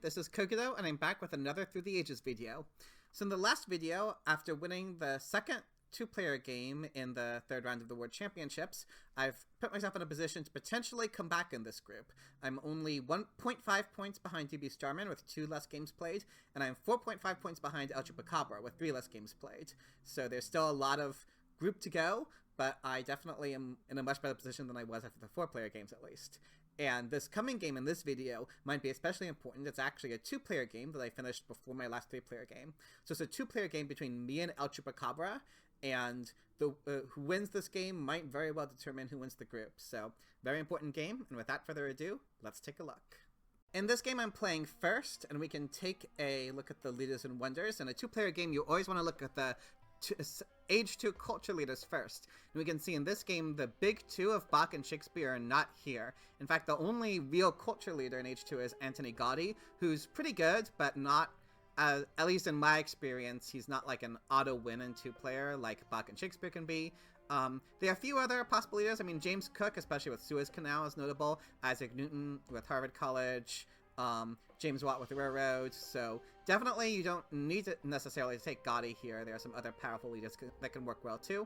this is Kokudo, and I'm back with another Through the Ages video. So in the last video, after winning the second two-player game in the third round of the World Championships, I've put myself in a position to potentially come back in this group. I'm only 1.5 points behind DB Starman with 2 less games played, and I'm 4.5 points behind El Chupacabra with 3 less games played. So there's still a lot of group to go, but I definitely am in a much better position than I was after the 4-player games at least. And this coming game in this video might be especially important. It's actually a 2-player game that I finished before my last 3-player game. So it's a 2-player game between me and El Chupacabra, and who wins this game might very well determine who wins the group. So, very important game, and without further ado, let's take a look. In this game, I'm playing first, and we can take a look at the leaders and wonders. In a 2-player game, you always want to look at the Age 2 culture leaders first. And we can see in this game, the big 2 of Bach and Shakespeare are not here. In fact, the only real culture leader in Age 2 is Anthony Gaudi, who's pretty good, but not, at least in my experience, he's not like an auto-win in 2-player like Bach and Shakespeare can be. There are a few other possible leaders. I mean, James Cook, especially with Suez Canal, is notable. Isaac Newton with Harvard College. James Watt with the Railroad. So definitely you don't need to necessarily take Gaudi here. There are some other powerful leaders that can work well too.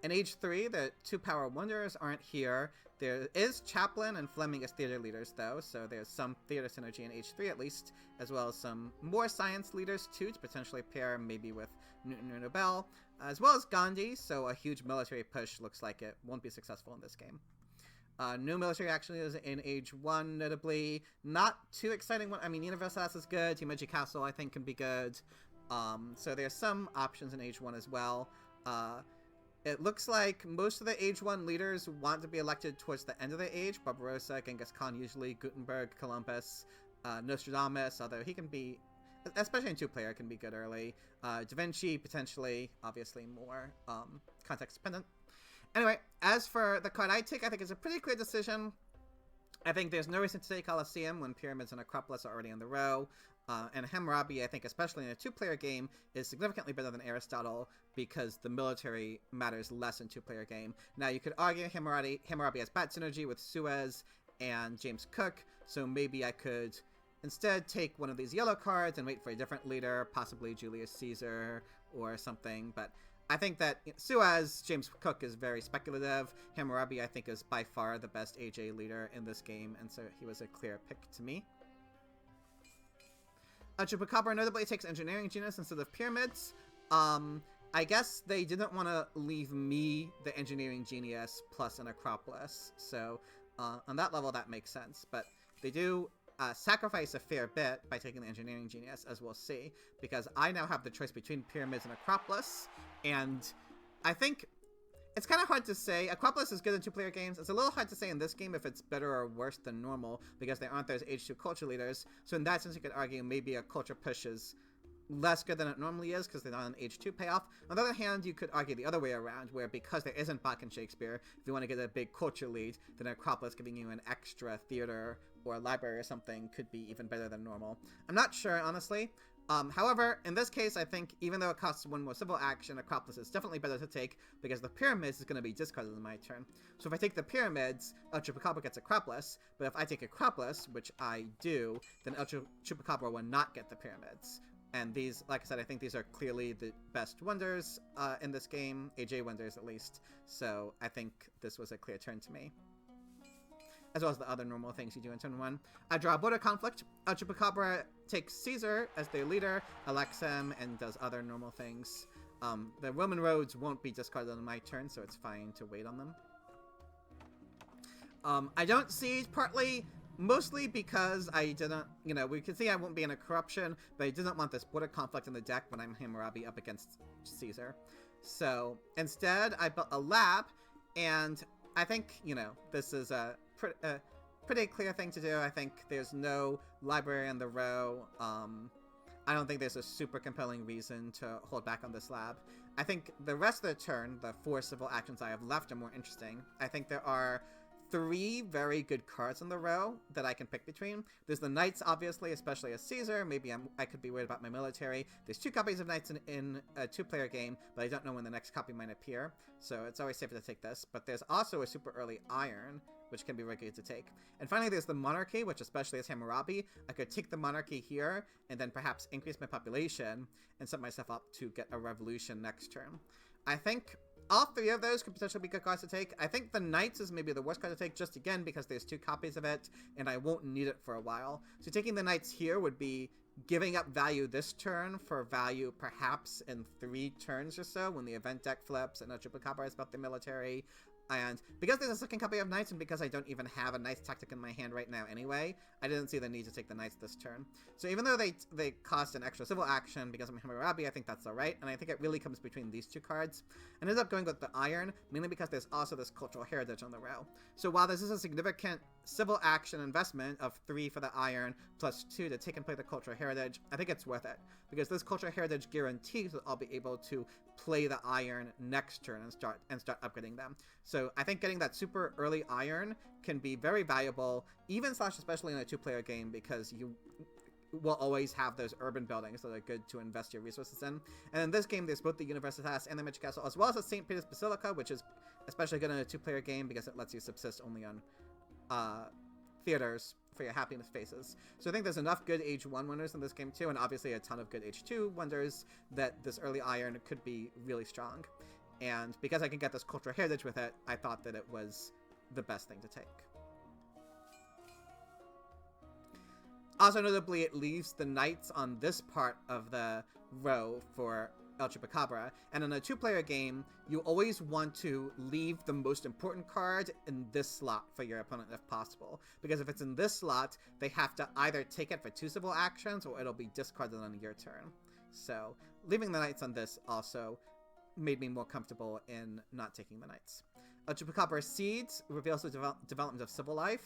In Age 3, the 2 power wonders aren't here. There is Chaplin and Fleming as theater leaders though, so there's some theater synergy in Age 3 at least, as well as some more science leaders too, to potentially pair maybe with Newton or Nobel, as well as Gandhi, so a huge military push looks like it won't be successful in this game. No military actually is in Age 1, notably. Not too exciting one. I mean, Universalis is good. Himeji Castle, I think, can be good. So there's some options in Age 1 as well. It looks like most of the Age 1 leaders want to be elected towards the end of the age. Barbarossa, Genghis Khan usually, Gutenberg, Columbus, Nostradamus, although he can be, especially in 2-player, can be good early. Da Vinci, potentially, obviously more context dependent. Anyway, as for the card I take, I think it's a pretty clear decision. I think there's no reason to take Colosseum when Pyramids and Acropolis are already in the row. And Hammurabi, I think, especially in a 2-player game, is significantly better than Aristotle because the military matters less in 2-player game. Now, you could argue Hammurabi has bad synergy with Suez and James Cook, so maybe I could instead take one of these yellow cards and wait for a different leader, possibly Julius Caesar or something, but I think that Suez, James Cook is very speculative. Hammurabi, I think, is by far the best AJ leader in this game, and so he was a clear pick to me. Chupacabra notably takes Engineering Genius instead of Pyramids. I guess they didn't want to leave me the Engineering Genius plus an Acropolis, so on that level that makes sense, but they do sacrifice a fair bit by taking the Engineering Genius, as we'll see, because I now have the choice between Pyramids and Acropolis, and I think it's kind of hard to say. Acropolis is good in 2-player games. It's a little hard to say in this game if it's better or worse than normal, because there aren't those Age 2 culture leaders, so in that sense you could argue maybe a culture push is less good than it normally is because they're not an Age 2 payoff. On the other hand, you could argue the other way around, where because there isn't Bach and Shakespeare, if you want to get a big culture lead, then Acropolis giving you an extra theater or a library or something could be even better than normal. I'm not sure, honestly. However, in this case, I think even though it costs 1 more civil action, Acropolis is definitely better to take because the Pyramids is going to be discarded in my turn. So if I take the Pyramids, El Chupacabra gets Acropolis, but if I take Acropolis, which I do, then El Chupacabra will not get the Pyramids. And these, like I said, I think these are clearly the best wonders in this game, AJ wonders at least, so I think this was a clear turn to me. As well as the other normal things you do in turn 1. I draw a border conflict. El Chupacabra takes Caesar as their leader, elects him, and does other normal things. The Roman roads won't be discarded on my turn, so it's fine to wait on them. I don't siege, mostly because I didn't, we can see I won't be in a corruption, but I didn't want this border conflict in the deck when I'm Hammurabi up against Caesar. So instead, I built a lab, and I think, this is a pretty clear thing to do. I think there's no library in the row. I don't think there's a super compelling reason to hold back on this lab. I think the rest of the turn, the 4 civil actions I have left, are more interesting. I think there are 3 very good cards in the row that I can pick between. There's the Knights, obviously, especially as Caesar. Maybe I could be worried about my military. There's 2 copies of Knights in a 2-player game, but I don't know when the next copy might appear, so it's always safer to take this. But there's also a super early Iron, which can be really good to take. And finally, there's the monarchy, which especially as Hammurabi, I could take the monarchy here and then perhaps increase my population and set myself up to get a revolution next turn. I think all three of those could potentially be good cards to take. I think the Knights is maybe the worst card to take, just again because there's 2 copies of it and I won't need it for a while. So taking the Knights here would be giving up value this turn for value perhaps in 3 turns or so when the event deck flips and El Chupacabra is about the military. And because there's a second copy of Knights and because I don't even have a Knights tactic in my hand right now anyway, I didn't see the need to take the Knights this turn. So even though they cost an extra civil action because I'm Hammurabi, I think that's alright. And I think it really comes between these 2 cards. I ended up going with the Iron, mainly because there's also this Cultural Heritage on the row. So while this is a significant civil action investment of 3 for the Iron plus 2 to take and play the Cultural Heritage, I think it's worth it. Because this Cultural Heritage guarantees that I'll be able to play the Iron next turn and start upgrading them. So I think getting that super early Iron can be very valuable, even / especially in a 2-player game, because you will always have those urban buildings that are good to invest your resources in. And in this game, there's both the Universitas and the Magic Castle, as well as the St. Peter's Basilica, which is especially good in a 2-player game because it lets you subsist only on theaters for your happiness faces. So I think there's enough good Age 1 wonders in this game too, and obviously a ton of good Age 2 wonders that this early Iron could be really strong. And because I can get this Cultural Heritage with it, I thought that it was the best thing to take. Also notably, it leaves the Knights on this part of the row for El Chupacabra, and in a 2-player game, you always want to leave the most important card in this slot for your opponent if possible, because if it's in this slot, they have to either take it for 2 civil actions or it'll be discarded on your turn. So leaving the Knights on this also made me more comfortable in not taking the Knights. El Chupacabra Seeds reveals the development of civil life,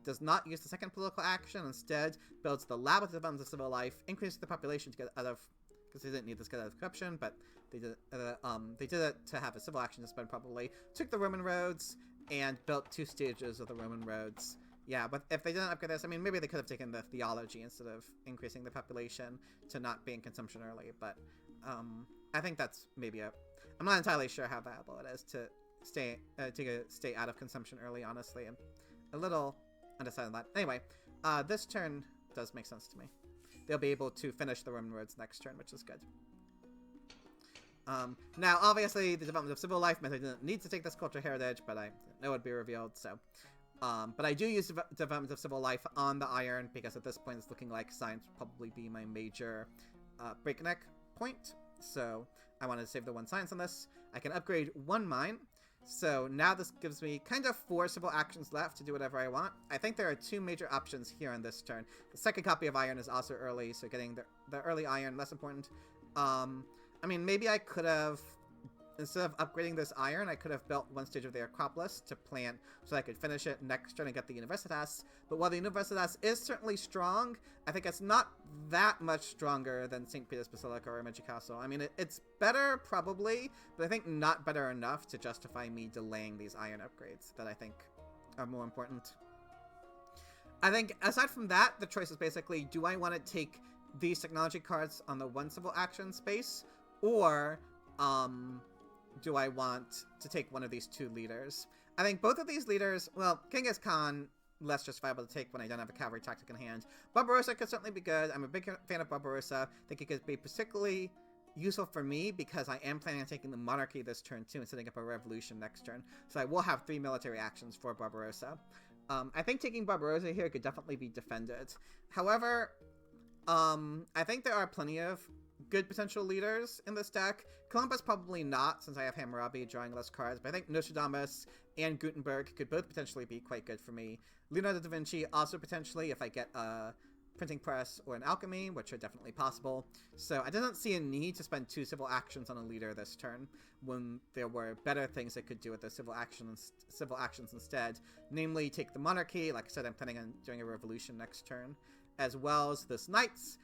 does not use the second political action, instead builds the lab with the development of civil life, increases the population to get out of, because they didn't need this to get out of corruption, but they did it to have a civil action to spend probably, took the Roman roads, and built 2 stages of the Roman roads. Yeah, but if they didn't upgrade this, I mean, maybe they could have taken the theology instead of increasing the population to not be in consumption early, but I think that's maybe I'm not entirely sure how viable it is to stay out of consumption early, honestly. I'm a little undecided on that. Anyway, this turn does make sense to me. They'll be able to finish the Roman roads next turn, which is good. Now, obviously, the development of civil life meant I didn't need to take this Cultural Heritage, but I know it would be revealed, so. But I do use development of civil life on the Iron, because at this point it's looking like science would probably be my major breakneck point. So I wanted to save the 1 science on this. I can upgrade 1 mine. So now this gives me kind of 4 civil actions left to do whatever I want. I think there are 2 major options here on this turn. The second copy of Iron is also early, so getting the early Iron less important. I mean, maybe I could have, instead of upgrading this Iron, I could have built 1 stage of the Acropolis to plant so I could finish it next turn and get the Universitas. But while the Universitas is certainly strong, I think it's not that much stronger than St. Peter's Basilica or Magic Castle. I mean, it's better, probably, but I think not better enough to justify me delaying these Iron upgrades that I think are more important. I think, aside from that, the choice is basically, do I want to take these technology cards on the 1 civil action space, or do I want to take one of these 2 leaders? I think both of these leaders, well, Genghis Khan, less justifiable to take when I don't have a cavalry tactic in hand. Barbarossa could certainly be good. I'm a big fan of Barbarossa. I think it could be particularly useful for me because I am planning on taking the monarchy this turn too and setting up a revolution next turn. So I will have 3 military actions for Barbarossa. I think taking Barbarossa here could definitely be defended. However, I think there are plenty of good potential leaders in this deck. Columbus probably not, since I have Hammurabi drawing less cards, but I think Nostradamus and Gutenberg could both potentially be quite good for me. Leonardo da Vinci also potentially if I get a printing press or an alchemy, which are definitely possible. So I didn't see a need to spend 2 civil actions on a leader this turn when there were better things I could do with the civil actions instead. Namely, take the monarchy. Like I said, I'm planning on doing a revolution next turn, as well as this knights.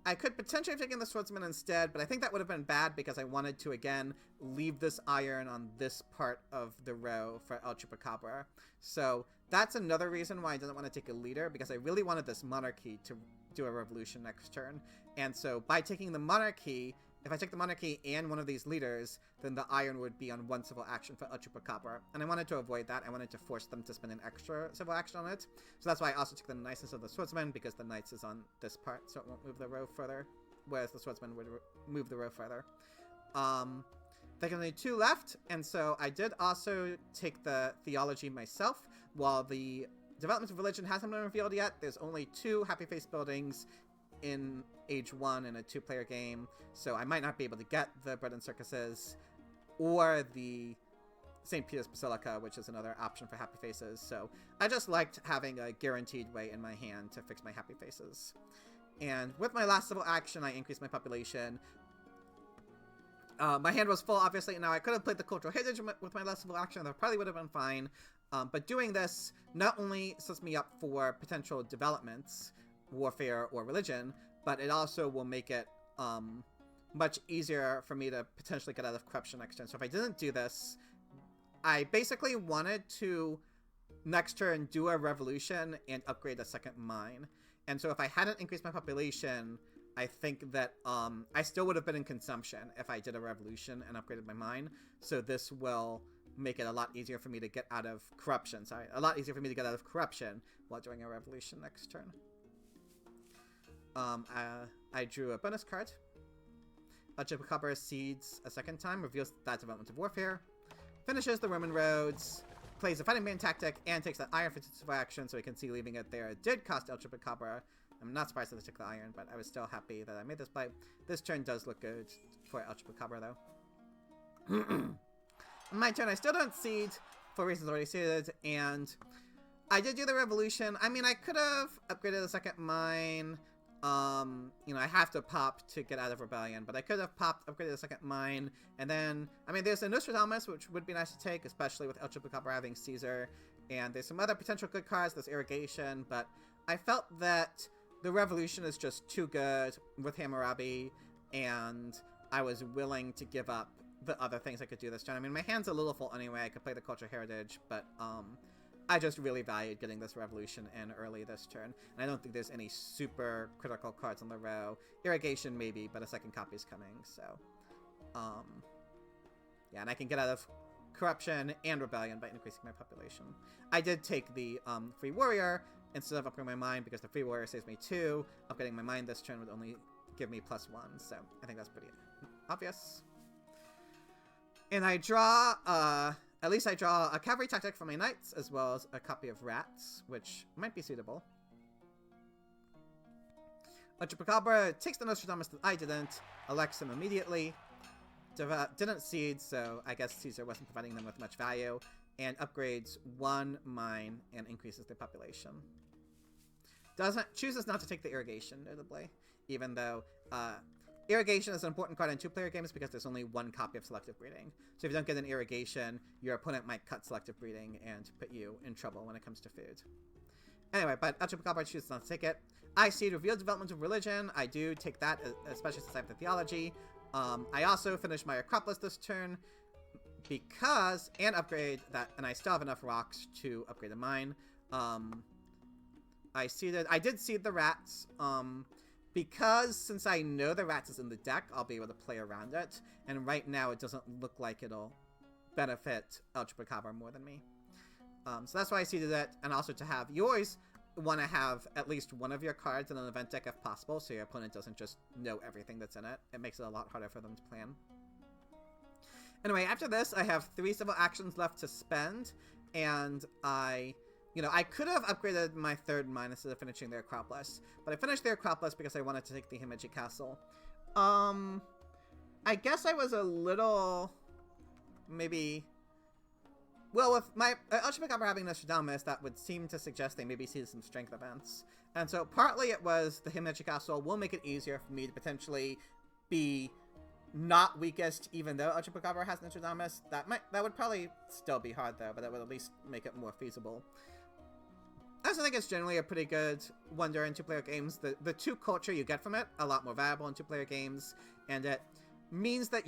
I could potentially have taken the swordsman instead, but I think that would have been bad because I wanted to, again, leave this iron on this part of the row for El Chupacabra. So that's another reason why I didn't want to take a leader, because I really wanted this monarchy to do a revolution next turn. And so by taking the monarchy, if I take the monarchy and one of these leaders, then the iron would be on one civil action for El Chupacabra. And I wanted to avoid that. I wanted to force them to spend an extra civil action on it. So that's why I also took the Knight's of the Swordsman, because the Knight's is on this part, so it won't move the row further. Whereas the Swordsman would move the row further. There's only 2 left, and so I did also take the Theology myself. While the Development of Religion hasn't been revealed yet, there's only 2 Happy Face buildings in Age 1 in a 2-player game, so I might not be able to get the Bread and Circuses or the St. Peter's Basilica, which is another option for Happy Faces, so I just liked having a guaranteed way in my hand to fix my Happy Faces. And with my last civil action, I increased my population. My hand was full, obviously. Now, I could have played the Cultural Heritage with my last civil action. That probably would have been fine. But doing this not only sets me up for potential developments, warfare or religion, but it also will make it much easier for me to potentially get out of corruption next turn. So if I didn't do this, I basically wanted to next turn do a revolution and upgrade a second mine. And so if I hadn't increased my population, I think that I still would have been in consumption if I did a revolution and upgraded my mine. So this will make it a lot easier for me to get out of corruption. Sorry, a lot easier for me to get out of corruption while doing a revolution next turn. I drew a bonus card. El Chupacabra seeds a second time, reveals that Development of Warfare, finishes the Roman roads, plays a fighting man tactic, and takes that iron for civil action, so we can see leaving it there. It did cost El Chupacabra. I'm not surprised that I took the iron, but I was still happy that I made this play. This turn does look good for El Chupacabra, though. On my turn, I still don't seed, for reasons already stated, and I did do the revolution. I mean, I could have upgraded the second mine. You know, I have to pop to get out of rebellion, but I could have popped, upgraded the second mine, and then, I mean, there's a Nostradamus, which would be nice to take, especially with El Chupacabra having Caesar, and there's some other potential good cards, there's irrigation, but I felt that the revolution is just too good with Hammurabi, and I was willing to give up the other things I could do this turn. I mean, my hand's a little full anyway, I could play the Cultural Heritage, but, I just really valued getting this revolution in early this turn. And I don't think there's any super critical cards on the row. Irrigation maybe, but a second copy is coming, so. Yeah, and I can get out of corruption and rebellion by increasing my population. I did take the Free Warrior instead of upgrading my mind because the Free Warrior saves me 2. Upgrading my mind this turn would only give me +1, so I think that's pretty obvious. And I draw, at least I draw a cavalry tactic for my knights, as well as a copy of rats, which might be suitable. El Chupacabra takes the Nostradamus that I didn't, elects him immediately, didn't seed, so I guess Caesar wasn't providing them with much value, and upgrades 1 mine and increases their population. Chooses not to take the irrigation, notably, even though irrigation is an important card in 2-player games because there's only 1 copy of selective breeding. So if you don't get an irrigation, your opponent might cut selective breeding and put you in trouble when it comes to food. Anyway, but El Chupacabra chooses not to take it. I see revealed Development of Religion. I do take that, especially since I have the Theology. I also finish my Acropolis this turn because, and upgrade that, and I still have enough rocks to upgrade a mine. I did seed the rats, because since I know the rats is in the deck, I'll be able to play around it. And right now, it doesn't look like it'll benefit El Chupacabra more than me. So that's why I seeded it. And also to have, you always want to have at least one of your cards in an event deck if possible, so your opponent doesn't just know everything that's in it. It makes it a lot harder for them to plan. Anyway, after this, I have 3 civil actions left to spend. And you know, I could have upgraded my 3rd mine instead of finishing the Acropolis, but I finished the Acropolis because I wanted to take the Himeji Castle. I guess I was a little, maybe, well, with my El Chupacabra having Nostradamus, that would seem to suggest they maybe see some strength events. And so partly it was the Himeji Castle will make it easier for me to potentially be not weakest, even though El Chupacabra has Nostradamus. That would probably still be hard though, but that would at least make it more feasible. I also think it's generally a pretty good wonder in 2-player games. The 2 culture you get from it, a lot more valuable in 2-player games, and it means that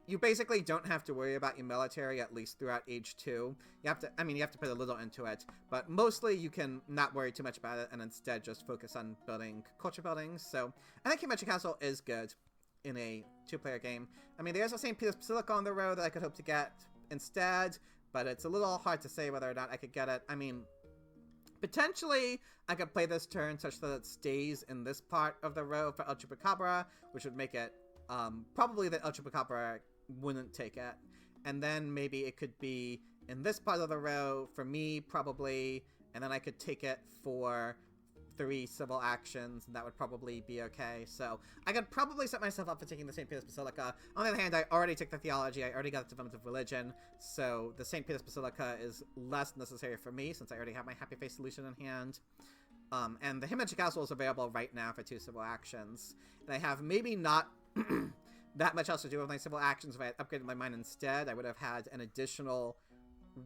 you basically don't have to worry about your military, at least throughout Age 2. You have to put a little into it, but mostly you can not worry too much about it and instead just focus on building culture buildings. So I think Himeji Castle is good. in a two-player game. I mean, there's a St. Peter's Basilica on the road that I could hope to get instead, but it's a little hard to say whether or not I could get it. I mean, potentially, I could play this turn such that it stays in this part of the row for El Chupacabra, which would make it probably that El Chupacabra wouldn't take it. And then maybe it could be in this part of the row for me, probably, and then I could take it for 3 civil actions, and that would probably be okay. So I could probably set myself up for taking the St. Peter's Basilica. On the other hand, I already took the Theology, I already got the Development of Religion, so the St. Peter's Basilica is less necessary for me since I already have my Happy Face solution in hand. And the Himeji Castle is available right now for 2 civil actions. And I have maybe not that much else to do with my civil actions. If I had upgraded my mine instead, I would have had an additional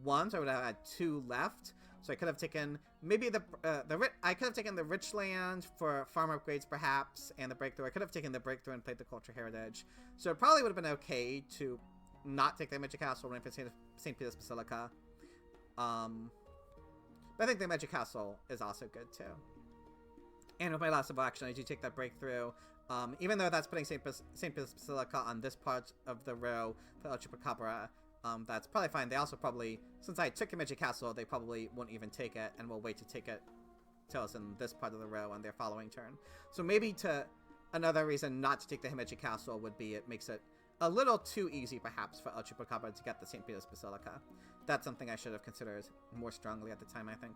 1, so I would have had 2 left. So I could have taken maybe I could have taken the Richland for farm upgrades perhaps, and the Breakthrough. I could have taken the Breakthrough and played the Culture Heritage. So it probably would have been okay to not take the Himeji Castle when I played St. Peter's Basilica. But I think the Magic Castle is also good too. And with my last civil action, I do take that Breakthrough. Even though that's putting St. Peter's Basilica on this part of the row for El Chupacabra, that's probably fine. They also probably, since I took the Magic Castle, they probably won't even take it, and will wait to take it till it's in this part of the row on their following turn. So maybe another reason not to take the Himeji Castle would be it makes it a little too easy, perhaps, for El Chupacabra to get the St. Peter's Basilica. That's something I should have considered more strongly at the time, I think.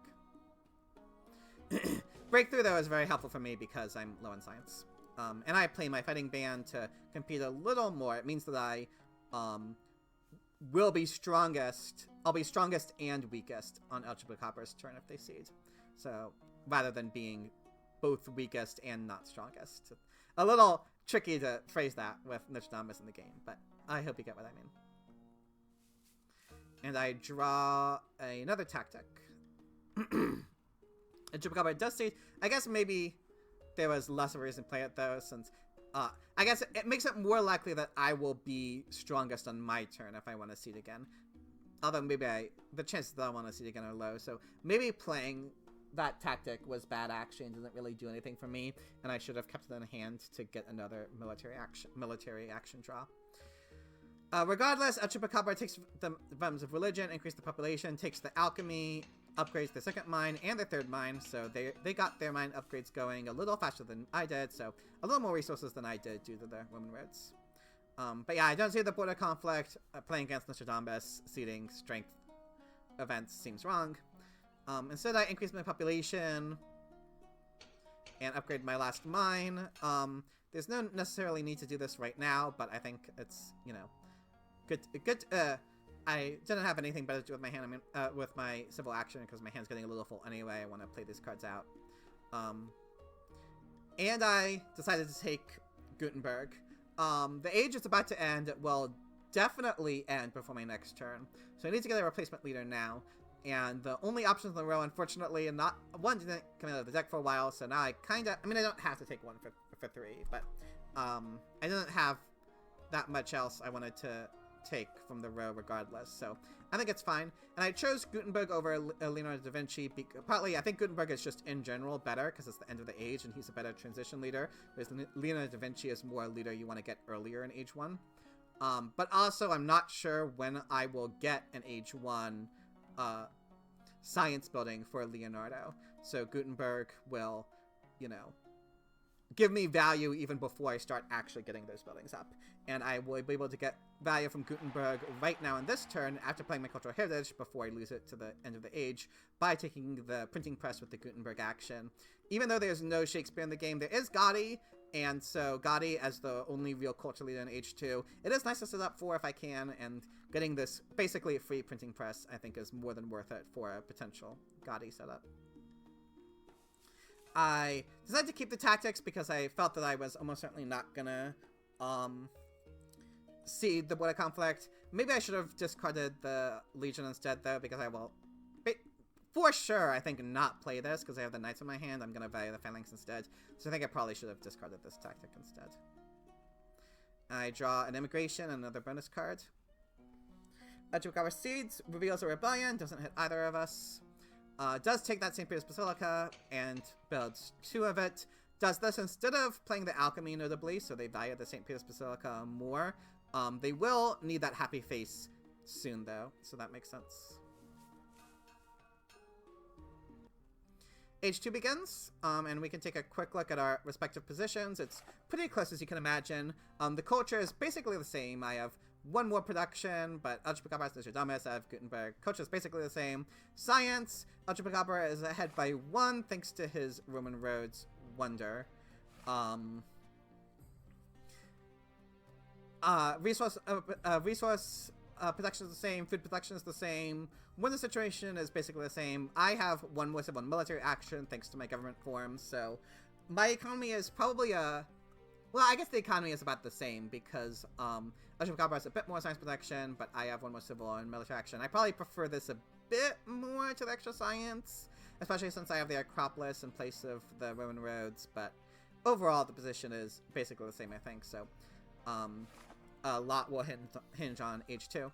Breakthrough, though, is very helpful for me because I'm low in science. And I play my fighting band to compete a little more. It means that I will be strongest. I'll be strongest and weakest on El Chupacabra's turn if they seed. So, rather than being both weakest and not strongest. A little tricky to phrase that with Nostradamus in the game, but I hope you get what I mean. And I draw another tactic. El Chupacabra does seed. I guess maybe there was less of a reason to play it, though, since I guess it makes it more likely that I will be strongest on my turn if I want to seed again. Although maybe the chances that I want to seed again are low, so maybe playing that tactic was bad action, didn't really do anything for me, and I should have kept it in hand to get another military action draw. Regardless, El Chupacabra takes the Developments of Religion, increase the population, takes the Alchemy, upgrades the second mine and the third mine, so they got their mine upgrades going a little faster than I did, so a little more resources than I did due to the Roman roads. But yeah, I don't see the border conflict. Playing against Nostradamus, seeding strength events seems wrong. Instead, I increase my population and upgrade my last mine. There's no necessarily need to do this right now, but I think it's, you know, good. I didn't have anything better to do with my hand. I mean, with my civil action, because my hand's getting a little full anyway. I want to play these cards out. And I decided to take Gutenberg. The age is about to end. It will definitely end before my next turn. So I need to get a replacement leader now. And the only options in the row, unfortunately, and one didn't come out of the deck for a while. So now I mean, I don't have to take one for 3, but I didn't have that much else I wanted to take from the row regardless, so I think it's fine. And I chose Gutenberg over Leonardo da Vinci. Partly, I think Gutenberg is just in general better because it's the end of the age and he's a better transition leader, whereas Leonardo da Vinci is more a leader you want to get earlier in age 1. But also, I'm not sure when I will get an age 1 science building for Leonardo, so Gutenberg will, you know, give me value even before I start actually getting those buildings up. And I will be able to get value from Gutenberg right now in this turn after playing my Cultural Heritage before I lose it to the end of the age by taking the printing press with the Gutenberg action. Even though there's no Shakespeare in the game, there is Gotti, and so Gotti as the only real culture leader in age 2, it is nice to set up for if I can, and getting this basically free printing press I think is more than worth it for a potential Gotti setup. I decided to keep the tactics because I felt that I was almost certainly not gonna seed the border conflict. Maybe I should have discarded the Legion instead, though, because I will, for sure, I think not play this because I have the Knights in my hand. I'm gonna value the Phalanx instead, so I think I probably should have discarded this tactic instead. I draw an Immigration, another bonus card. Chupacabra Seeds reveals a rebellion, doesn't hit either of us. Does take that St. Peter's Basilica and builds 2 of it. does this instead of playing the alchemy notably, so they value the St. Peter's Basilica more. They will need that happy face soon though, so that makes sense. Age 2 begins, and we can take a quick look at our respective positions. It's pretty close as you can imagine. The culture is basically the same. I have one more production, but El Chupacabra has Nostradamus. I have Gutenberg. Culture is basically the same. Science, El Chupacabra is ahead by 1 thanks to his Roman roads wonder. Resource production is the same. Food production is the same. Winter situation is basically the same. I have 1 more civil and military action thanks to my government forms, so my economy is probably well, I guess the economy is about the same because El Chupacabra has a bit more science production, but I have 1 more civil and military action. I probably prefer this a bit more to the extra science, especially since I have the Acropolis in place of the Roman roads, but overall the position is basically the same, I think, so a lot will hinge on H2.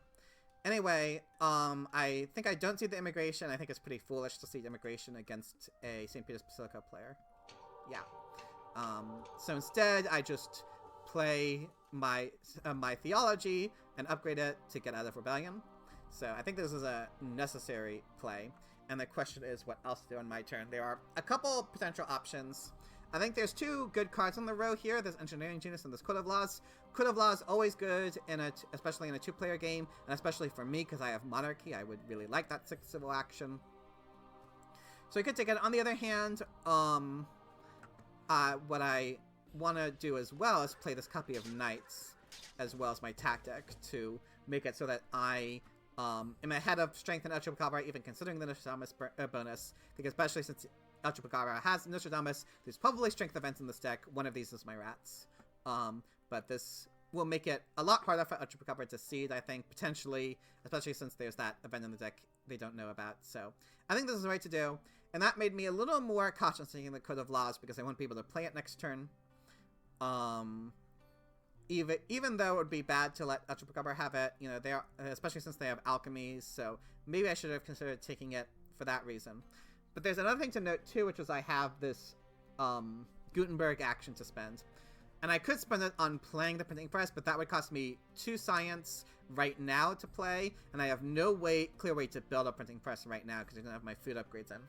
Anyway, I think I don't see the immigration. I think it's pretty foolish to see immigration against a St. Peter's Basilica player. Yeah. So instead, I just play my my theology and upgrade it to get out of rebellion. So I think this is a necessary play. And the question is what else to do on my turn. There are a couple potential options. I think there's 2 good cards on the row here. There's Engineering Genius and there's Code of Laws. Code of Laws always good, especially in a 2-player game, and especially for me because I have Monarchy. I would really like that 6 civil action. So I could take it. On the other hand, what I want to do as well is play this copy of Knights as well as my tactic to make it so that I am ahead of Strength and El Chupacabra, even considering the Nostradamus bonus, because especially since El Chupacabra has Nostradamus, there's probably strength events in this deck. One of these is my rats. But this will make it a lot harder for El Chupacabra to seed, I think, potentially, especially since there's that event in the deck they don't know about. So I think this is the right to do. And that made me a little more cautious taking the Code of Laws because I want to be able to play it next turn. Even though it would be bad to let El Chupacabra have it, you know, especially since they have alchemies, so maybe I should have considered taking it for that reason. But there's another thing to note too, which is I have this Gutenberg action to spend. And I could spend it on playing the printing press, but that would cost me 2 science right now to play, and I have no clear way to build a printing press right now because I don't have my food upgrades in.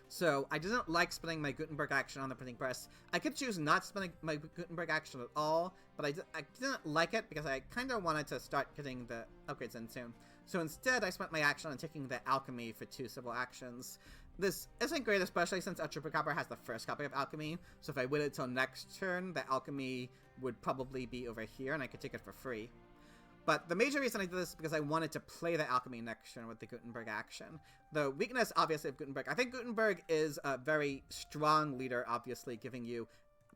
So I didn't like spending my Gutenberg action on the printing press. I could choose not to spend my Gutenberg action at all, but I didn't like it because I kind of wanted to start getting the upgrades in soon. So instead, I spent my action on taking the alchemy for 2 civil actions. This isn't great, especially since El Chupacabra has the first copy of alchemy, so if I waited till next turn, the alchemy would probably be over here, and I could take it for free. But the major reason I did this is because I wanted to play the alchemy next turn with the Gutenberg action. The weakness, obviously, of Gutenberg, I think Gutenberg is a very strong leader, obviously, giving you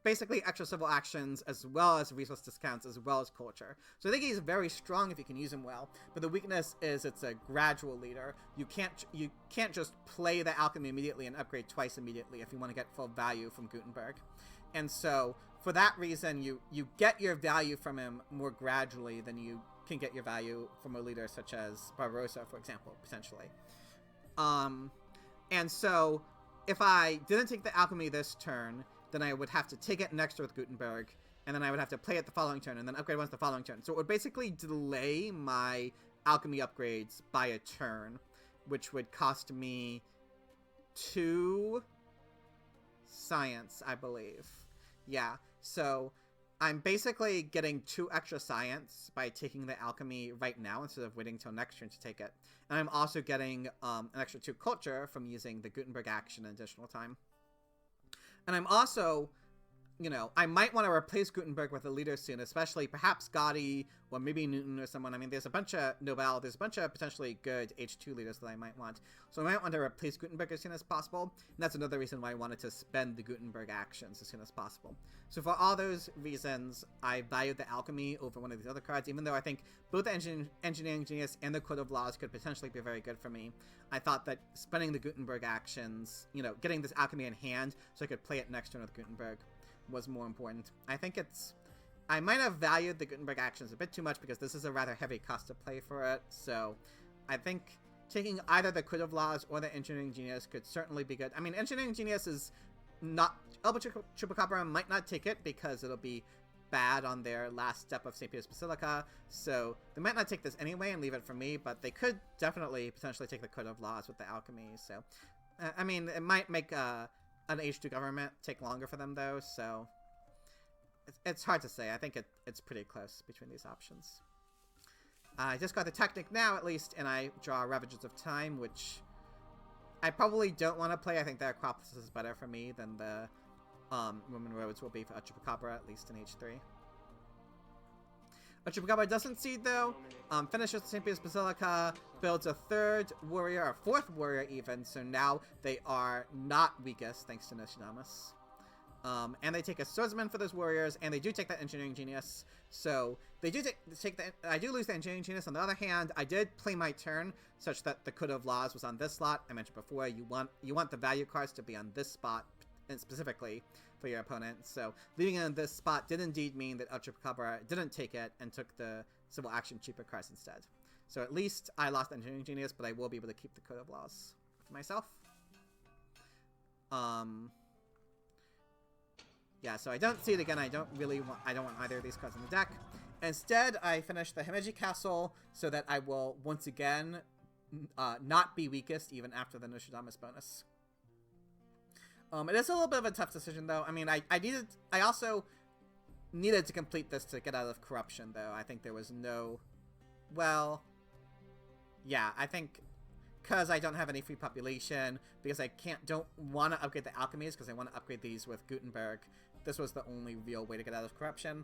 basically extra civil actions as well as resource discounts as well as culture. So I think he's very strong if you can use him well, but the weakness is it's a gradual leader. You can't just play the alchemy immediately and upgrade twice immediately if you want to get full value from Gutenberg. And so for that reason you get your value from him more gradually than you can get your value from a leader such as Barbarossa, for example, potentially. And so if I didn't take the alchemy this turn, then I would have to take it next turn with Gutenberg, and then I would have to play it the following turn, and then upgrade once the following turn. So it would basically delay my alchemy upgrades by a turn, which would cost me 2 science, I believe. Yeah, so I'm basically getting 2 extra science by taking the alchemy right now instead of waiting till next turn to take it. And I'm also getting an extra 2 culture from using the Gutenberg action an additional time. And I'm also, you know, I might want to replace Gutenberg with a leader soon, especially perhaps Gotti or maybe Newton or someone. I mean, there's a bunch of Nobel, there's a bunch of potentially good H2 leaders that I might want. So I might want to replace Gutenberg as soon as possible. And that's another reason why I wanted to spend the Gutenberg actions as soon as possible. So for all those reasons, I valued the alchemy over one of these other cards, even though I think both the Engineering Genius and the Code of Laws could potentially be very good for me. I thought that spending the Gutenberg actions, you know, getting this alchemy in hand so I could play it next turn with Gutenberg was more important. I think I might have valued the Gutenberg actions a bit too much because this is a rather heavy cost to play for it, so I think taking either the Code of Laws or the Engineering Genius could certainly be good. I mean, Engineering Genius is not Elbow Chupacabra might not take it because it'll be bad on their last step of St. Peter's Basilica, so they might not take this anyway and leave it for me, but they could definitely potentially take the Code of Laws with the Alchemy, so I mean, it might make an H2 government take longer for them though, so it's hard to say. I think it's pretty close between these options. I just got the Technic now at least, and I draw Ravages of Time, which I probably don't want to play. I think the Acropolis is better for me than the Roman Roads will be for Chupacabra, at least in H3. Chupacabra doesn't seed though, finishes St. Peter's Basilica, builds a 3rd warrior, or 4th warrior even, so now they are not weakest thanks to Nostradamus. And they take a swordsman for those warriors, and they do take that engineering genius. So they do take the. I do lose the engineering genius. On the other hand, I did play my turn such that the Code of Laws was on this slot. I mentioned before, you want the value cards to be on this spot, and specifically for your opponent. So leaving it on this spot did indeed mean that Chupacabra didn't take it and took the civil action cheaper cards instead. So at least I lost the engineering genius, but I will be able to keep the Code of Laws for myself. Yeah, so I don't see it again. I don't want either of these cards in the deck. Instead, I finish the Himeji Castle so that I will once again not be weakest even after the Nostradamus bonus. It is a little bit of a tough decision though. I mean, I also needed to complete this to get out of corruption though. I think there was no, well, yeah, I think because I don't have any free population, because I don't want to upgrade the alchemies because I want to upgrade these with Gutenberg, this was the only real way to get out of corruption.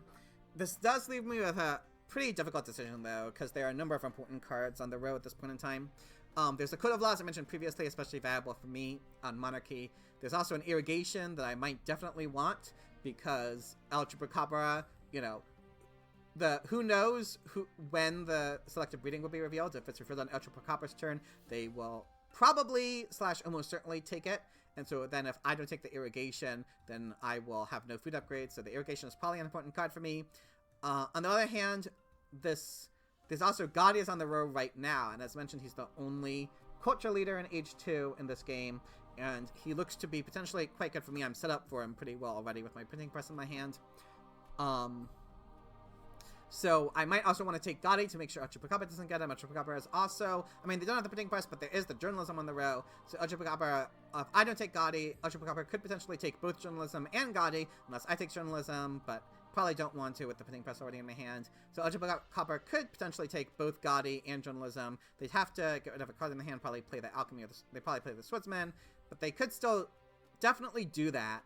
This does leave me with a pretty difficult decision though, because there are a number of important cards on the road at this point in time. There's the Code of Laws I mentioned previously, especially valuable for me on Monarchy. There's also an Irrigation that I might definitely want, because El Chupacabra, you know, who knows when the selective breeding will be revealed. If it's revealed on El Chupacabra's turn, they will probably / almost certainly take it. And so then if I don't take the Irrigation, then I will have no food upgrades. So the Irrigation is probably an important card for me. On the other hand, there's also Gaudius on the road right now. And as mentioned, he's the only culture leader in Age 2 in this game. And he looks to be potentially quite good for me. I'm set up for him pretty well already with my printing press in my hand. So I might also want to take Gaudi to make sure Chupacabra doesn't get him. Chupacabra is also, I mean, they don't have the printing press, but there is the journalism on the row. So Chupacabra, if I don't take Gaudi, Chupacabra could potentially take both journalism and Gaudi, unless I take journalism, but probably don't want to with the printing press already in my hand. So Chupacabra could potentially take both Gaudi and journalism. They'd have to get rid of a card in the hand, probably play the alchemy, or they probably play the swordsman, but they could still definitely do that.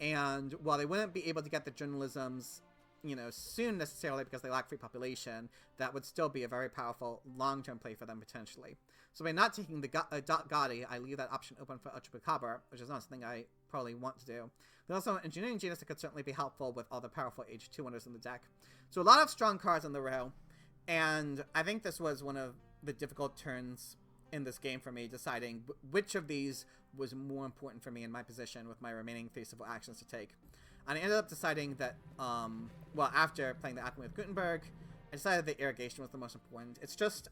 And while they wouldn't be able to get the journalisms, you know, soon necessarily because they lack free population, that would still be a very powerful long-term play for them potentially. So by not taking the Gaudi, I leave that option open for Chupacabra, which is not something I probably want to do. There's also an Engineering Genius that could certainly be helpful with all the powerful Age 2 wonders in the deck. So a lot of strong cards in the row, and I think this was one of the difficult turns in this game for me, deciding which of these was more important for me in my position with my remaining 3 civil actions to take. And I ended up deciding that, well, after playing the Alchemy with Gutenberg, I decided the Irrigation was the most important. It's just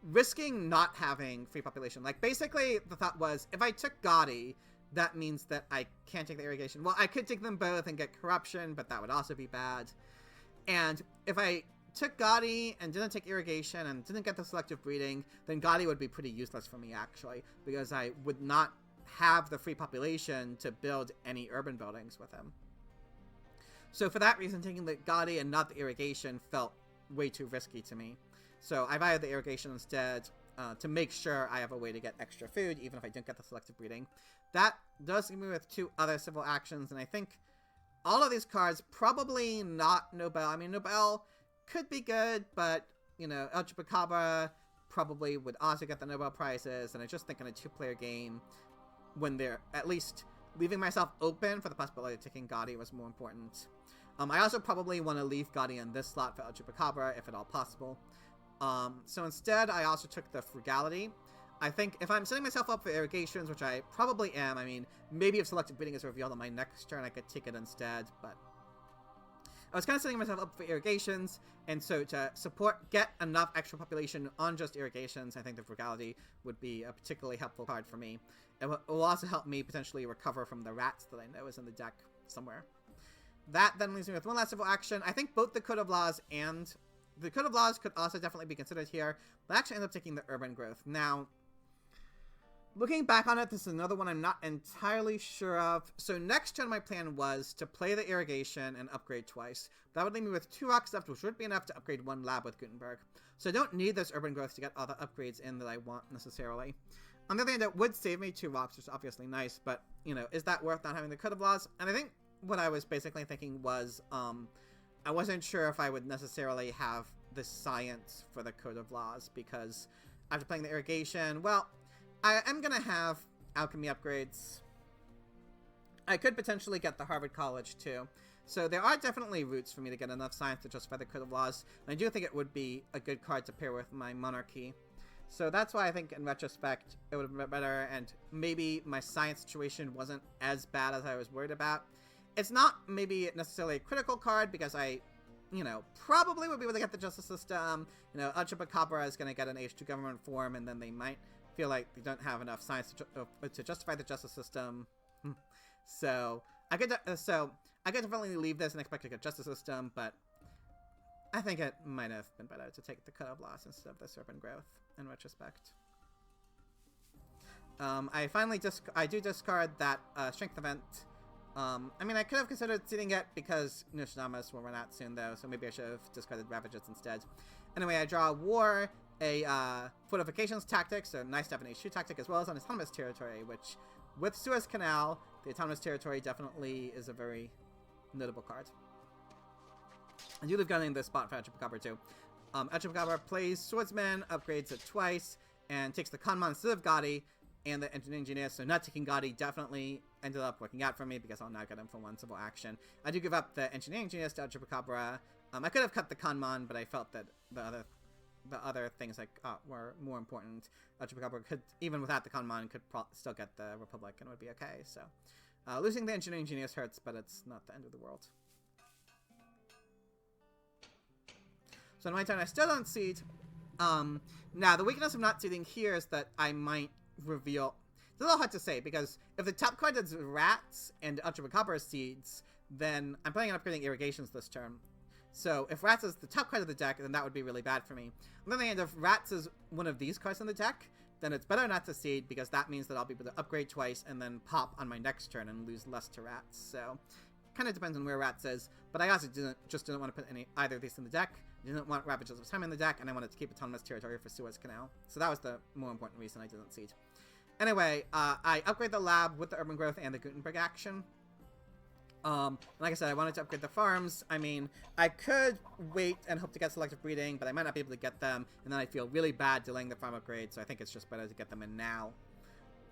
risking not having free population. Like, basically, the thought was, if I took Gaudi, that means that I can't take the Irrigation. Well, I could take them both and get corruption, but that would also be bad. And if I took Gaudi and didn't take Irrigation and didn't get the selective breeding, then Gaudi would be pretty useless for me, actually, because I would not have the free population to build any urban buildings with him. So for that reason, taking the Gaudi and not the Irrigation felt way too risky to me. So I valued the Irrigation instead to make sure I have a way to get extra food, even if I don't get the selective breeding. That does leave me with 2 other civil actions, and I think all of these cards, probably not Nobel. I mean, Nobel could be good, but, you know, El Chupacabra probably would also get the Nobel Prizes, and I just think in a 2-player game, when they're at least leaving myself open for the possibility of taking Gaudi was more important. I also probably want to leave Gaudi in this slot for El Chupacabra, if at all possible. So instead, I also took the Frugality. I think if I'm setting myself up for Irrigations, which I probably am, I mean, maybe if selective breeding is revealed on my next turn, I could take it instead, but I was kind of setting myself up for irrigations, and so to get enough extra population on just irrigations, I think the Frugality would be a particularly helpful card for me. It will also help me potentially recover from the rats that I know is in the deck somewhere. That then leaves me with one last civil action. I think both the Code of Laws and... The Code of Laws could also definitely be considered here, but I actually end up taking the Urban Growth. Now, looking back on it, this is another one I'm not entirely sure of. So next turn, my plan was to play the Irrigation and upgrade twice. That would leave me with 2 rocks left, which would be enough to upgrade 1 lab with Gutenberg. So I don't need this Urban Growth to get all the upgrades in that I want necessarily. On the other hand, it would save me 2 rocks, which is obviously nice, but, you know, is that worth not having the Code of Laws? And I think what I was basically thinking was, I wasn't sure if I would necessarily have the science for the Code of Laws, because after playing the Irrigation, well, I am going to have alchemy upgrades. I could potentially get the Harvard College too. So there are definitely routes for me to get enough science to justify the Code of Laws, and I do think it would be a good card to pair with my Monarchy. So that's why I think in retrospect it would have been better, and maybe my science situation wasn't as bad as I was worried about. It's not maybe necessarily a critical card, because I, you know, probably would be able to get the Justice System. You know, Chupacabra is going to get an H2 government form, and then they might feel like they don't have enough science to justify the Justice System. So I could definitely leave this and expect to get Justice System, but I think it might have been better to take the Code of Laws instead of the Serpent Growth in retrospect. I do discard that Strength Event. I mean, I could have considered seeding it because Nostradamus will run out soon, though, so maybe I should have discarded Ravages instead. Anyway, I draw War, a Fortifications tactic, so nice to have an H2 tactic, as well as an Autonomous Territory, which, with Suez Canal, the Autonomous Territory definitely is a very notable card. I do live gunning this spot for Chupacabra, too. Chupacabra plays Swordsman, upgrades it twice, and takes the Kanman instead of Gotti, and the Engineering Genius, so not taking Gotti definitely ended up working out for me, because I'll now get him for 1 civil action. I do give up the Engineering Genius to Chupacabra. I could have cut the Kanman, but I felt that the other things were more important. Chupacabra could, even without the Kanman, could still get the Republic and would be okay, so. Losing the Engineering Genius hurts, but it's not the end of the world. So in my turn, I still don't seed. Now, the weakness of not seeding here is that I might reveal... It's a little hard to say, because if the top card is Rats and Chupacabra seeds, then I'm planning on upgrading Irrigations this turn. So if Rats is the top card of the deck, then that would be really bad for me. On the other hand, if Rats is one of these cards in the deck, then it's better not to seed, because that means that I'll be able to upgrade twice and then pop on my next turn and lose less to Rats. So, kind of depends on where Rats is, but I also didn't want to put either of these in the deck. I didn't want Ravages of Time in the deck, and I wanted to keep Autonomous Territory for Suez Canal. So that was the more important reason I didn't seed. Anyway, I upgrade the lab with the Urban Growth and the Gutenberg action. Like I said, I wanted to upgrade the farms. I mean, I could wait and hope to get selective breeding, but I might not be able to get them, and then I feel really bad delaying the farm upgrade, so I think it's just better to get them in now.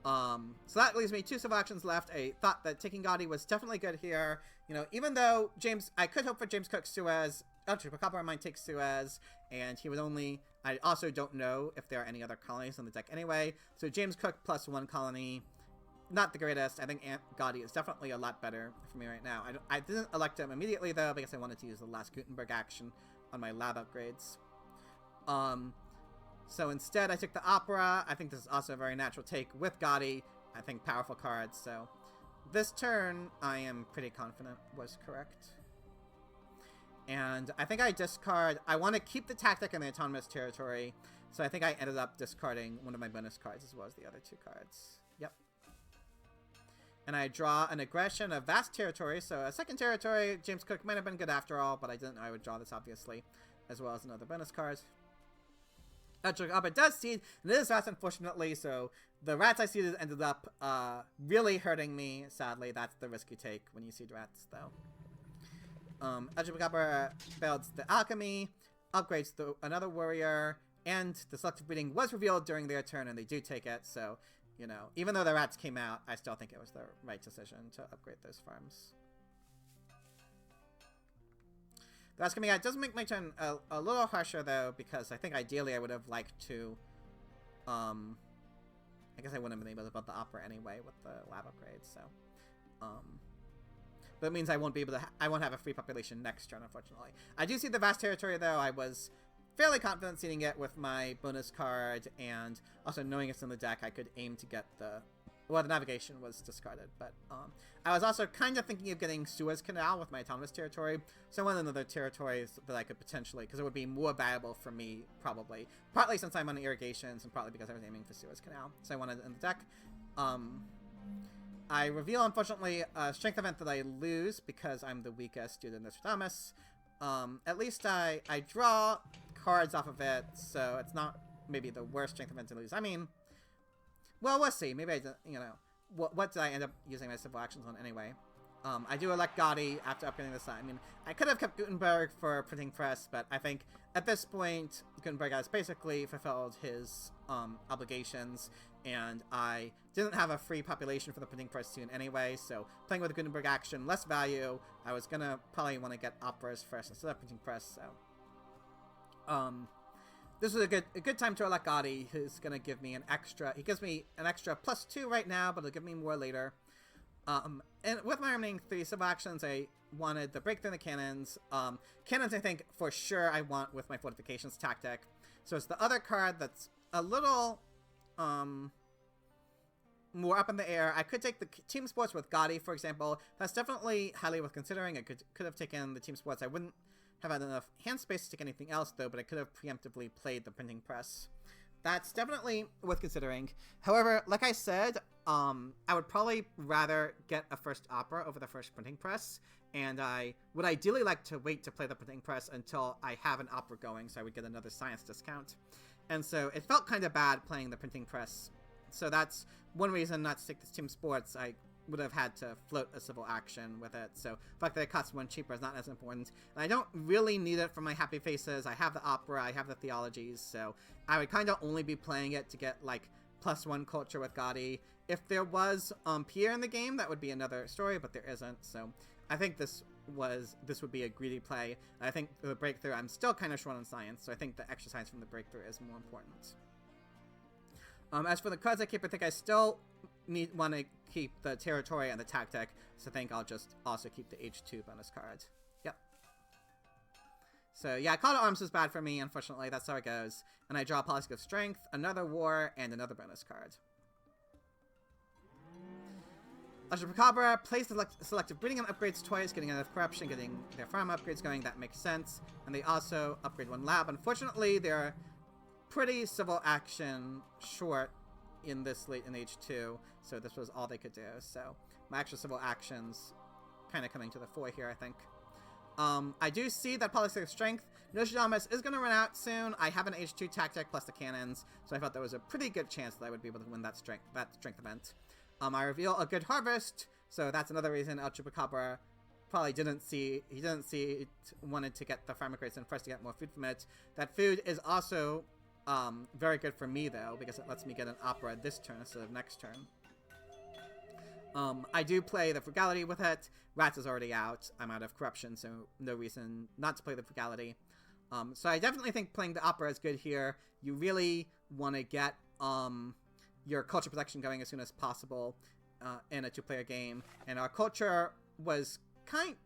So that leaves me 2 civil actions left. I thought that taking Gotti was definitely good here. You know, even though I could hope for James Cook Suez, Chupacabra might take Suez, and he would only... I also don't know if there are any other colonies on the deck anyway, so James Cook plus 1 colony... Not the greatest. I think Gotti is definitely a lot better for me right now. I didn't elect him immediately, though, because I wanted to use the last Gutenberg action on my lab upgrades. So instead, I took the Opera. I think this is also a very natural take with Gotti. I think powerful cards, so... This turn, I am pretty confident was correct. And I think I discard... I want to keep the Tactic and the Autonomous Territory, so I think I ended up discarding one of my bonus cards as well as the other 2 cards. Yep. And I draw an Aggression of Vast Territory, so a second territory. James Cook might have been good after all, but I didn't know I would draw this, obviously, as well as another bonus card. It does seed, and it is Vast, unfortunately, so the Rats I seeded ended up really hurting me, sadly. That's the risk you take when you seed Rats, though. Chupacabra builds the Alchemy, upgrades another Warrior, and the selective breeding was revealed during their turn, and they do take it, so... You know, even though the Rats came out, I still think it was the right decision to upgrade those farms. The Rats coming out does make my turn a little harsher, though, because I think ideally I would have liked to... I guess I wouldn't have been able to build the Opera anyway with the lab upgrade, so... but it means I won't be able to. I won't have a free population next turn, unfortunately. I do see the vast territory though. I was fairly confident seeing it with my bonus card, and also knowing it's in the deck, I could aim to get the. Well, the navigation was discarded, but I was also kind of thinking of getting Suez Canal with my autonomous territory, so one of the other territories that I could potentially, because it would be more valuable for me, probably. Partly since I'm on irrigations, and partly because I was aiming for Suez Canal, so I wanted it in the deck. I reveal, unfortunately, a strength event that I lose because I'm the weakest due to Nostradamus. At least I draw cards off of it, so it's not maybe the worst strength event to lose. I mean... Well, we'll see. Maybe I, you know, what did I end up using my civil actions on anyway? I do elect Gotti after upgrading this side. I mean, I could have kept Gutenberg for printing press, but I think at this point, Gutenberg has basically fulfilled his obligations, and I didn't have a free population for the printing press soon anyway, so playing with the Gutenberg action, less value, I was gonna probably want to get operas first instead of printing press, so... This was a good time to elect Gotti, who's going to give me an extra... He gives me an extra +2 right now, but he'll give me more later. And with my remaining 3 civil actions, I wanted the breakthrough and the cannons. Cannons, I think, for sure I want with my fortifications tactic. So it's the other card that's a little more up in the air. I could take the team sports with Gotti, for example. That's definitely highly worth considering. I could have taken the team sports. I wouldn't have had enough hand space to take anything else, though, but I could have preemptively played the printing press. That's definitely worth considering. However, like I said, I would probably rather get a first opera over the first printing press, and I would ideally like to wait to play the printing press until I have an opera going, so I would get another science discount. And so it felt kind of bad playing the printing press. So that's one reason not to take this team sports. I would have had to float a civil action with it, so the fact that it costs 1 cheaper is not as important. And I don't really need it for my happy faces. I have the opera, I have the theologies, so I would kind of only be playing it to get, like, +1 culture with Gotti. If there was Pierre in the game, that would be another story, but there isn't, so I think this would be a greedy play. I think the breakthrough, I'm still kind of short on science, so I think the extra science from the breakthrough is more important. As for the cards I keep, I think I still want to keep the territory and the tactic, so I think I'll just also keep the H2 bonus card. Yep. So yeah, Call to Arms was bad for me, unfortunately. That's how it goes. And I draw a Policy of Strength, another War, and another bonus card. Abracadabra plays the selective breeding and upgrades twice, getting enough corruption, getting their farm upgrades going. That makes sense. And they also upgrade 1 lab. Unfortunately, they're pretty civil action short in this late in H2, so this was all they could do. So my extra civil actions kind of coming to the fore here, I think. I do see that Policy of Strength. Nostradamus is going to run out soon. I have an H2 tactic plus the cannons, so I thought there was a pretty good chance that I would be able to win that strength event. I reveal a good harvest, so that's another reason El Chupacabra probably didn't see it, wanted to get the farm upgrades in first to get more food from it. That food is also very good for me, though, because it lets me get an opera this turn instead of next turn. I do play the Frugality with it. Rats is already out. I'm out of corruption, so no reason not to play the Frugality. So I definitely think playing the opera is good here. You really want to get your culture protection going as soon as possible in a 2-player game. And our culture was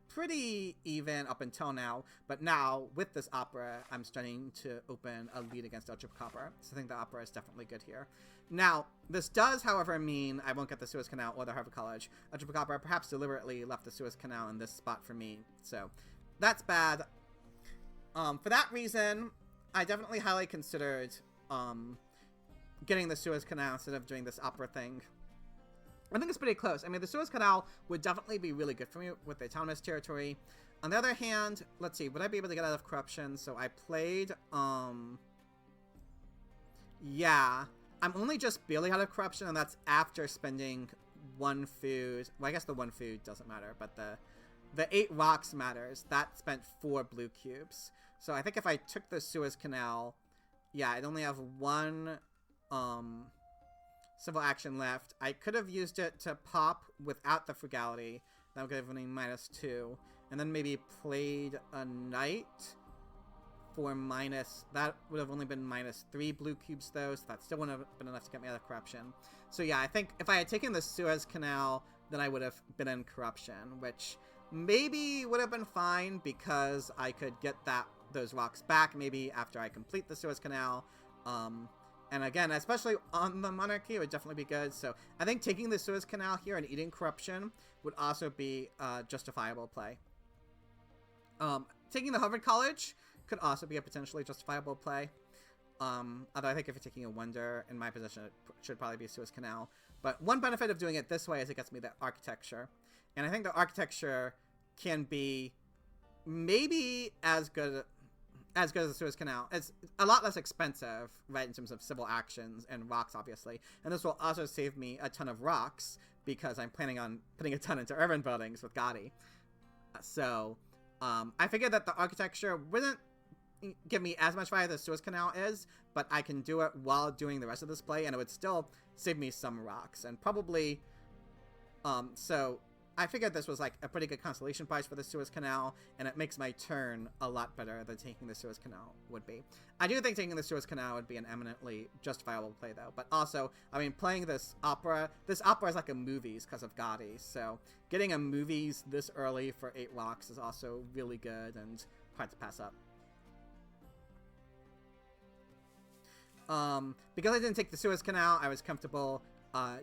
pretty even up until now, but now with this opera, I'm starting to open a lead against El Chupacabra, so I think the opera is definitely good here. Now, this does, however, mean I won't get the Suez Canal or the Harvard College. El Chupacabra perhaps deliberately left the Suez Canal in this spot for me, so that's bad. For that reason, I definitely highly considered getting the Suez Canal instead of doing this opera thing. I think it's pretty close. I mean, the Suez Canal would definitely be really good for me with the autonomous territory. On the other hand, let's see, would I be able to get out of corruption? So I played, yeah, I'm only just barely out of corruption, and that's after spending 1 food. Well, I guess the 1 food doesn't matter, but the 8 rocks matters. That spent 4 blue cubes. So I think if I took the Suez Canal, yeah, I'd only have 1, civil action left. I could have used it to pop without the Frugality. That would give me -2. And then maybe played a knight for minus... That would have only been -3 blue cubes, though, so that still wouldn't have been enough to get me out of corruption. So yeah, I think if I had taken the Suez Canal, then I would have been in corruption, which maybe would have been fine because I could get those rocks back maybe after I complete the Suez Canal. And again, especially on the monarchy, it would definitely be good. So I think taking the Suez Canal here and eating corruption would also be a justifiable play. Taking the Harvard College could also be a potentially justifiable play. Although I think if you're taking a wonder, in my position, it should probably be Suez Canal. But one benefit of doing it this way is it gets me the architecture. And I think the architecture can be maybe as good as the Suez Canal. It's a lot less expensive, right, in terms of civil actions and rocks, obviously. And this will also save me a ton of rocks because I'm planning on putting a ton into urban buildings with Gotti. So I figured that the architecture wouldn't give me as much value as the Suez Canal is, but I can do it while doing the rest of this play, and it would still save me some rocks. And probably, so I figured this was like a pretty good consolation price for the Suez Canal, and it makes my turn a lot better than taking the Suez Canal would be. I do think taking the Suez Canal would be an eminently justifiable play, though. But also, I mean, playing this opera is like a movies because of Gotti, so getting a movies this early for 8 rocks is also really good and hard to pass up. Because I didn't take the Suez Canal, I was comfortable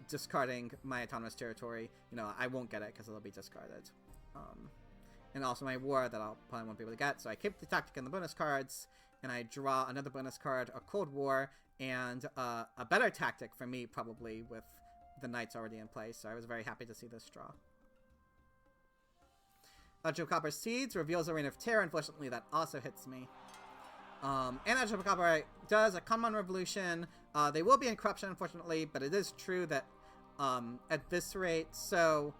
discarding my autonomous territory. You know, I won't get it because it'll be discarded. And also my war that I'll probably won't be able to get. So I keep the tactic in the bonus cards, and I draw another bonus card, a Cold War, and a better tactic for me probably with the knights already in place. So I was very happy to see this draw. Chupacabra Seeds reveals a Reign of Terror. Unfortunately, that also hits me. And Chupacabra does a common revolution. They will be in corruption, unfortunately, but it is true that at this rate, so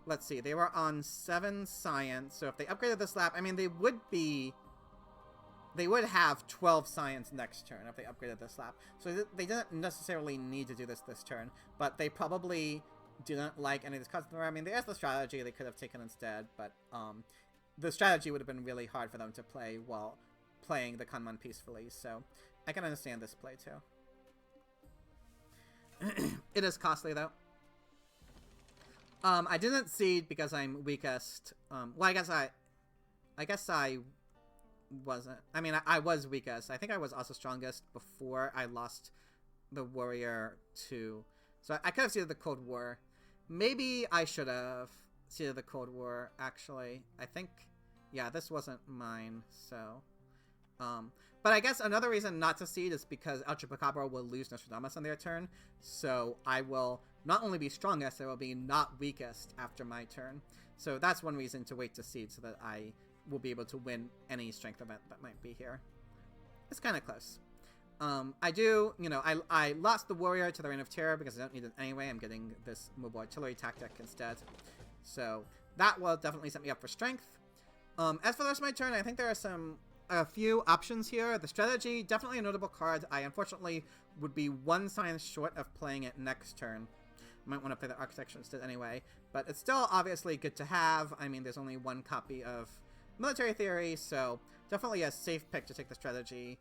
let's see, they were on 7 science, so if they upgraded this lap, I mean, they would have 12 science next turn if they upgraded this lap, so they didn't necessarily need to do this turn, but they probably didn't like any of this customer. I mean, there's the strategy they could have taken instead, but the strategy would have been really hard for them to play while playing the Kanman peacefully, so I can understand this play too. It is costly though. I didn't seed because I'm weakest. Well, I guess I wasn't. I mean, I was weakest. I think I was also strongest before I lost the warrior to. So I could have seeded the Cold War. Maybe I should have seeded the Cold War. Actually, I think, yeah, this wasn't mine. So. But I guess another reason not to seed is because El Chupacabra will lose Nostradamus on their turn, so I will not only be strongest, I will be not weakest after my turn. So that's one reason to wait to seed, so that I will be able to win any strength event that might be here. It's kind of close. I do, you know, I lost the warrior to the Reign of Terror because I don't need it anyway. I'm getting this mobile artillery tactic instead. So that will definitely set me up for strength. As for the rest of my turn, I think there are a few options here. The strategy, definitely a notable card. I unfortunately would be 1 science short of playing it next turn. I might want to play the architecture instead anyway, but it's still obviously good to have. I mean, there's only 1 copy of Military Theory, so definitely a safe pick to take the strategy.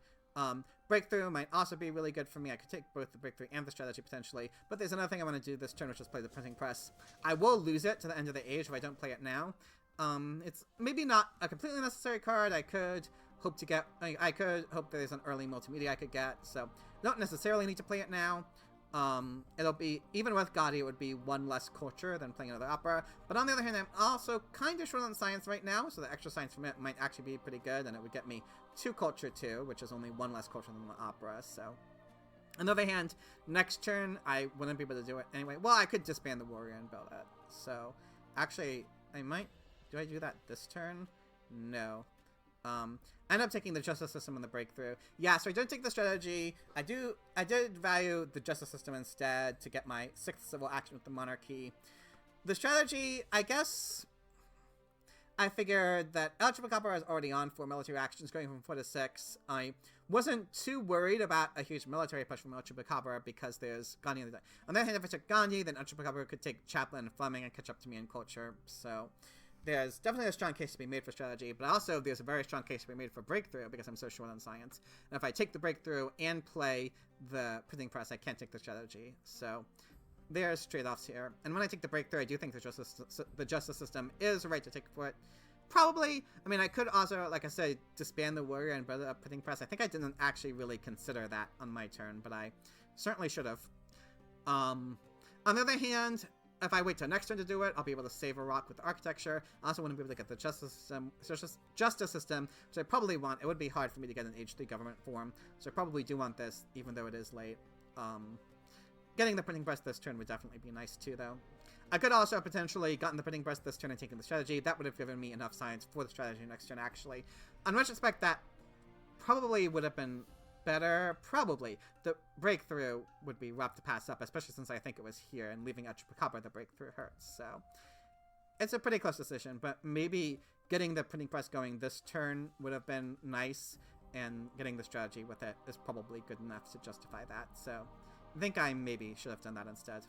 Breakthrough might also be really good for me. I could take both the breakthrough and the strategy potentially, but there's another thing I want to do this turn, which is play the printing press. I will lose it to the end of the age if I don't play it now. It's maybe not a completely necessary card. I could hope to get, I could hope there's an early multimedia I could get, so don't necessarily need to play it now. It'll be, even with Gotti, it would be 1 less culture than playing another opera, but on the other hand, I'm also kind of short on science right now, so the extra science from it might actually be pretty good, and it would get me 2 culture too, which is only 1 less culture than the opera, so. On the other hand, next turn, I wouldn't be able to do it anyway. Well, I could disband the warrior and build it, so actually, I might, do I do that this turn? No. I end up taking the justice system and the breakthrough. Yeah, so I did take the strategy. I did value the justice system instead to get my 6th civil action with the monarchy. The strategy, I guess, I figured that El Chupacabra is already on 4 military actions, going from 4 to 6. I wasn't too worried about a huge military push from El Chupacabra because there's Gandhi on the deck. On the other hand, if I took Gandhi, then El Chupacabra could take Chaplin and Fleming and catch up to me in culture, so there's definitely a strong case to be made for strategy, but also there's a very strong case to be made for breakthrough because I'm so short on science. And if I take the breakthrough and play the printing press, I can't take the strategy. So there's trade-offs here. And when I take the breakthrough, I do think the justice system is right to take for it. Probably, I mean, I could also, like I said, disband the warrior and build up printing press. I think I didn't actually really consider that on my turn, but I certainly should have. On the other hand, if I wait till next turn to do it, I'll be able to save a rock with architecture. I also want to be able to get the justice system, which I probably want. It would be hard for me to get an H3 government form, so I probably do want this, even though it is late. Getting the printing press this turn would definitely be nice too, though. I could also have potentially gotten the printing press this turn and taken the strategy. That would have given me enough science for the strategy next turn, actually. On retrospect, that probably would have been better. Probably. The breakthrough would be rough to pass up, especially since I think it was here, and leaving out Chupacabra, the breakthrough hurts. So it's a pretty close decision, but maybe getting the printing press going this turn would have been nice, and getting the strategy with it is probably good enough to justify that. So I think I maybe should have done that instead.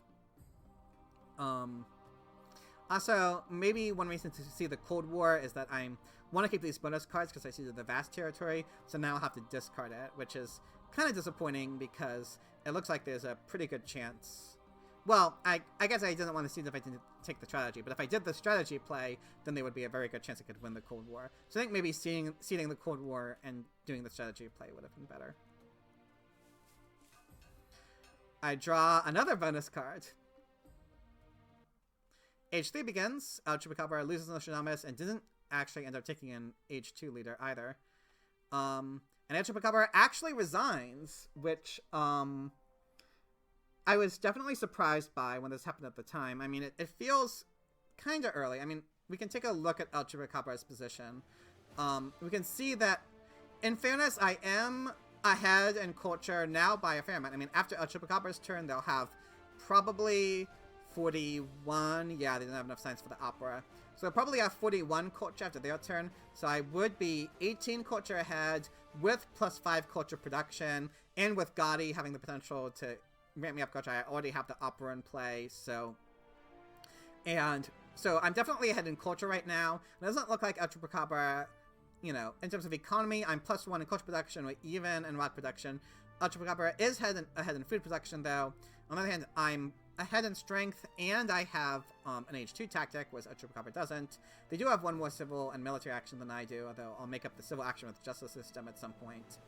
Also, maybe one reason to see the Cold War is that I want to keep these bonus cards because I see the vast territory, so now I'll have to discard it, which is kind of disappointing because it looks like there's a pretty good chance. Well, I guess I didn't want to see if I didn't take the strategy, but if I did the strategy play, then there would be a very good chance I could win the Cold War. So I think maybe seeding the Cold War and doing the strategy play would have been better. I draw another bonus card. Age 3 begins. Chupacabra loses Nostradamus and didn't actually end up taking an Age 2 leader either. And Chupacabra actually resigns, which I was definitely surprised by when this happened at the time. I mean, it feels kind of early. I mean, we can take a look at El Chupacabra's position. We can see that, in fairness, I am ahead in culture now by a fair amount. I mean, after El Chupacabra's turn, they'll have probably 41. Yeah, they didn't have enough science for the opera. So they'll probably have 41 culture after their turn. So I would be 18 culture ahead with +5 culture production, and with Gotti having the potential to ramp me up culture. I already have the opera in play, so... And so I'm definitely ahead in culture right now. It doesn't look like El Chupacabra, you know, in terms of economy, I'm +1 in culture production, we're even in rock production. El Chupacabra is ahead in food production, though. On the other hand, I'm ahead in strength, and I have an H2 tactic, whereas El Chupacabra doesn't. They do have one more civil and military action than I do, although I'll make up the civil action with the justice system at some point.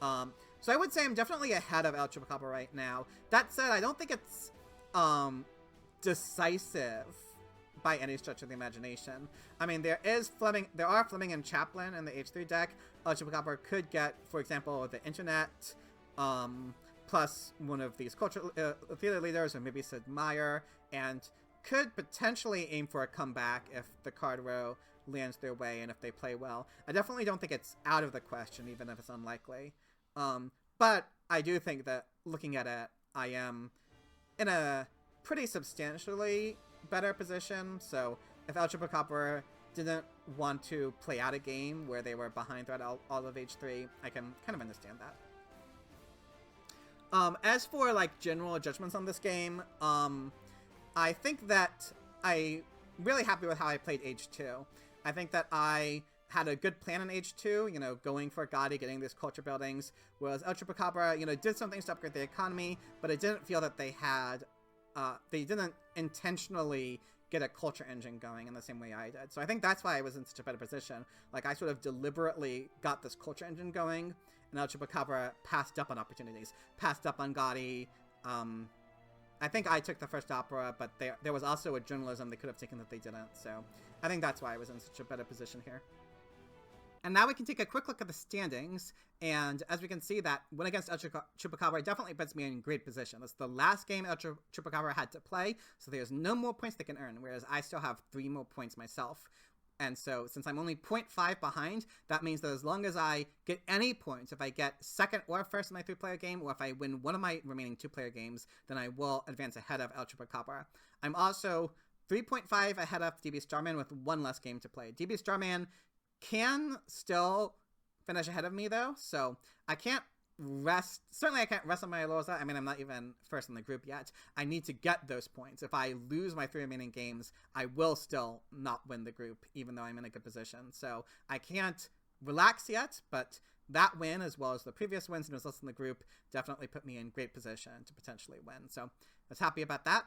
So I would say I'm definitely ahead of El Chupacabra right now. That said, I don't think it's decisive by any stretch of the imagination. I mean, there are Fleming and Chaplin in the H3 deck. El Chupacabra could get, for example, the internet, plus one of these cultural theater leaders, or maybe Sid Meier, and could potentially aim for a comeback if the card row lands their way and if they play well. I definitely don't think it's out of the question, even if it's unlikely. But I do think that, looking at it, I am in a pretty substantially better position. So if El Chupacabra didn't want to play out a game where they were behind throughout all of H3, I can kind of understand that. As for, like, general judgments on this game, I think that I'm really happy with how I played H2. I think that I had a good plan in H2, you know, going for Gotti, getting these culture buildings, whereas El Chupacabra, you know, did some things to upgrade the economy, but I didn't feel that they had, they didn't intentionally get a culture engine going in the same way I did. So I think that's why I was in such a better position. Like, I sort of deliberately got this culture engine going, and El Chupacabra passed up on opportunities, passed up on Gotti. I think I took the first opera, but there was also a journalism they could have taken that they didn't. So I think that's why I was in such a better position here. And now we can take a quick look at the standings, and as we can see, that win against El Chupacabra definitely puts me in great position. That's the last game El Chupacabra had to play, so there's no more points they can earn, whereas I still have 3 more points myself. And so, since I'm only 0.5 behind, that means that as long as I get any points, if I get second or first in my 3-player game, or if I win one of my remaining 2-player games, then I will advance ahead of El Chupacabra. I'm also 3.5 ahead of DB Starman with 1 less game to play. DB Starman can still finish ahead of me, though, so I can't rest. Certainly I can't rest on my laurels. I mean, I'm not even first in the group yet. I need to get those points. If I lose my 3 remaining games, I will still not win the group, even though I'm in a good position. So I can't relax yet, but that win, as well as the previous wins and results in the group, definitely put me in great position to potentially win. So I was happy about that.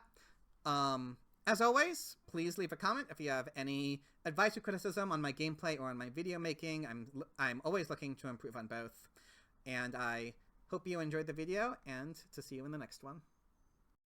As always, please leave a comment if you have any advice or criticism on my gameplay or on my video making. I'm always looking to improve on both. And I hope you enjoyed the video, and to see you in the next one.